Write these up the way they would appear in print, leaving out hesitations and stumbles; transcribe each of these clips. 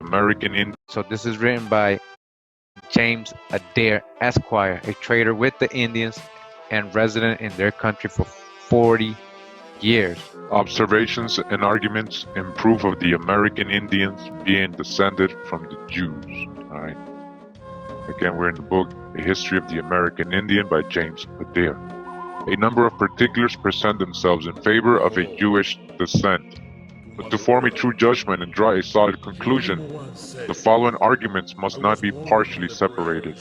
American Indian. So this is written by James Adair, Esquire, a trader with the Indians and resident in their country for 40 years. Observations and arguments in proof of the American Indians being descended from the Jews. All right. Again, we're in the book A History of the American Indian by James Adair. A number of particulars present themselves in favor of a Jewish descent. But to form a true judgment and draw a solid conclusion, the following arguments must not be partially separated.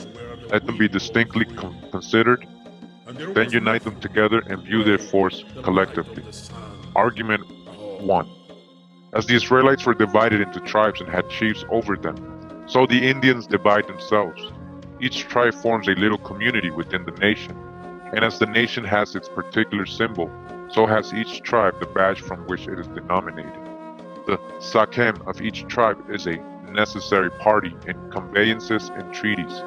Let them be distinctly considered, then unite them together and view their force collectively. Argument 1. As the Israelites were divided into tribes and had chiefs over them, so the Indians divide themselves. Each tribe forms a little community within the nation, and as the nation has its particular symbol, so has each tribe the badge from which it is denominated. The Sakem of each tribe is a necessary party in conveyances and treaties,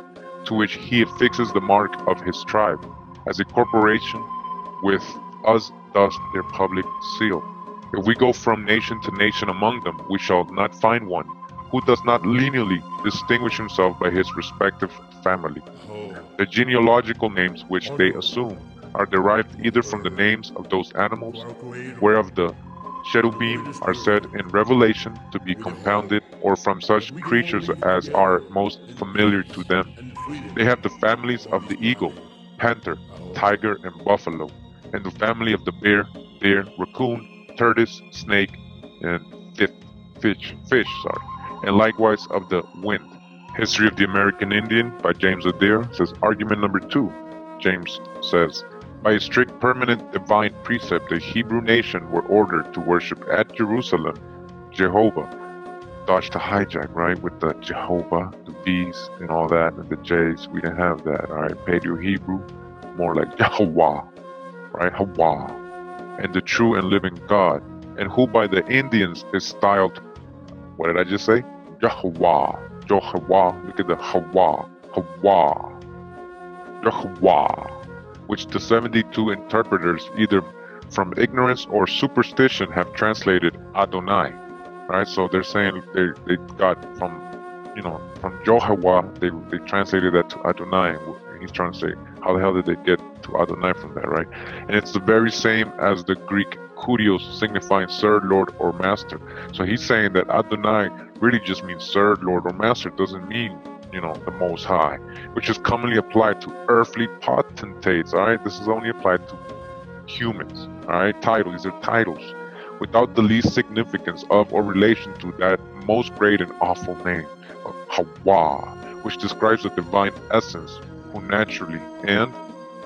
to which he affixes the mark of his tribe, as a corporation with us thus their public seal. If we go from nation to nation among them, we shall not find one who does not lineally distinguish himself by his respective family. The genealogical names which they assume are derived either from the names of those animals, whereof the cherubim are said in Revelation to be compounded, or from such creatures as are most familiar to them. They have the families of the eagle, panther, tiger, and buffalo, and the family of the bear, deer, raccoon, tortoise, snake, and fish, and likewise of the wind. History of the American Indian by James Adair says, argument number 2. James says, by a strict permanent divine precept, the Hebrew nation were ordered to worship at Jerusalem Jehovah. Dodge the hijack, right? With the Jehovah, the B's and all that, and the J's. We didn't have that, all right? Paleo Hebrew, more like Yahweh, right? Hawa. And the true and living God, and who by the Indians is styled, what did I just say? Yahweh. Jehovah. Look at the Hawa. Hawa. Yahweh. Which the 72 interpreters, either from ignorance or superstition, have translated Adonai. Right? So they're saying they got from Jehovah, they translated that to Adonai. He's trying to say, how the hell did they get to Adonai from that, right? And it's the very same as the Greek kurios, signifying Sir, Lord, or Master. So he's saying that Adonai really just means Sir, Lord, or Master. It doesn't mean, the Most High, which is commonly applied to earthly potentates, all right? This is only applied to humans, all right? Titles, these are titles, without the least significance of or relation to that most great and awful name of Hawa, which describes the divine essence, who naturally and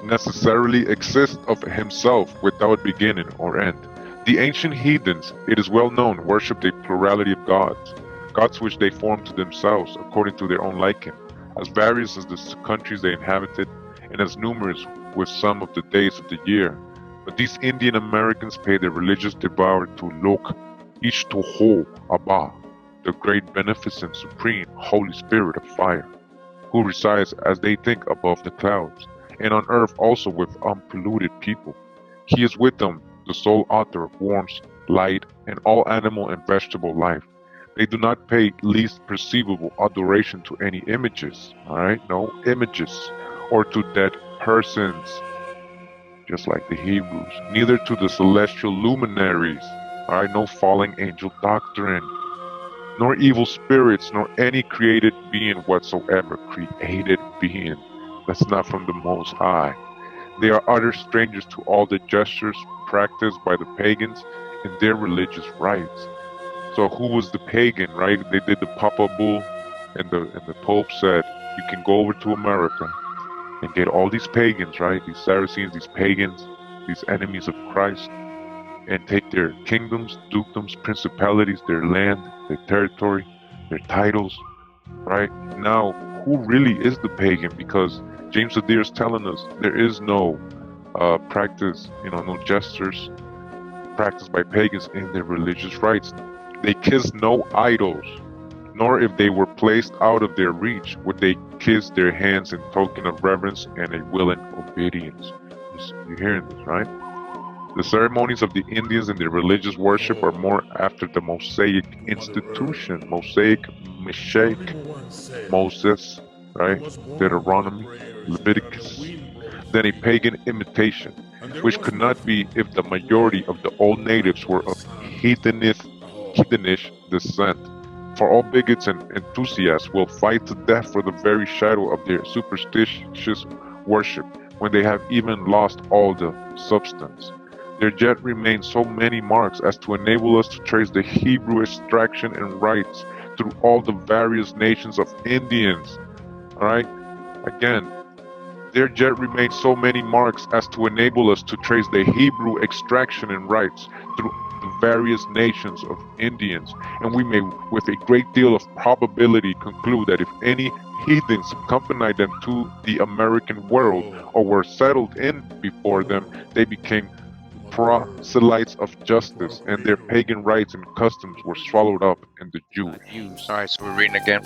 necessarily exists of himself without beginning or end. The ancient heathens, it is well known, worshipped a plurality of gods, gods which they formed to themselves according to their own liking, as various as the countries they inhabited, and as numerous with some of the days of the year. But these Indian Americans pay their religious devour to Lok, Ishtoho Abba, the great, beneficent, supreme, Holy Spirit of fire, who resides, as they think, above the clouds, and on earth also with unpolluted people. He is with them, the sole author of warmth, light, and all animal and vegetable life. They do not pay least perceivable adoration to any images, alright? No images, or to dead persons, just like the Hebrews. Neither to the celestial luminaries, alright? No falling angel doctrine, nor evil spirits, nor any created being whatsoever. Created being. That's not from the Most High. They are utter strangers to all the gestures practiced by the pagans in their religious rites. So who was the pagan, right? They did the Papa Bull, and the Pope said, you can go over to America and get all these pagans, right? These Saracens, these pagans, these enemies of Christ, and take their kingdoms, dukedoms, principalities, their land, their territory, their titles, right? Now, who really is the pagan? Because James Adair is telling us there is no practice, no gestures practiced by pagans in their religious rites. They kiss no idols, nor if they were placed out of their reach would they kiss their hands in token of reverence and a willing obedience. You're hearing this, right? The ceremonies of the Indians and their religious worship are more after the Mosaic institution, Moses, right? Deuteronomy, Leviticus, than a pagan imitation, which could not be if the majority of the old natives were of heathenish descent. For all bigots and enthusiasts will fight to death for the very shadow of their superstitious worship, when they have even lost all the substance. There yet remain so many marks as to enable us to trace the Hebrew extraction and rites through all the various nations of Indians. Alright? Again, there yet remain so many marks as to enable us to trace the Hebrew extraction and rites through the various nations of Indians, and we may with a great deal of probability conclude that if any heathens accompanied them to the American world or were settled in before them, they became proselytes of justice, and their pagan rites and customs were swallowed up in the Jews. Alright, so we're reading again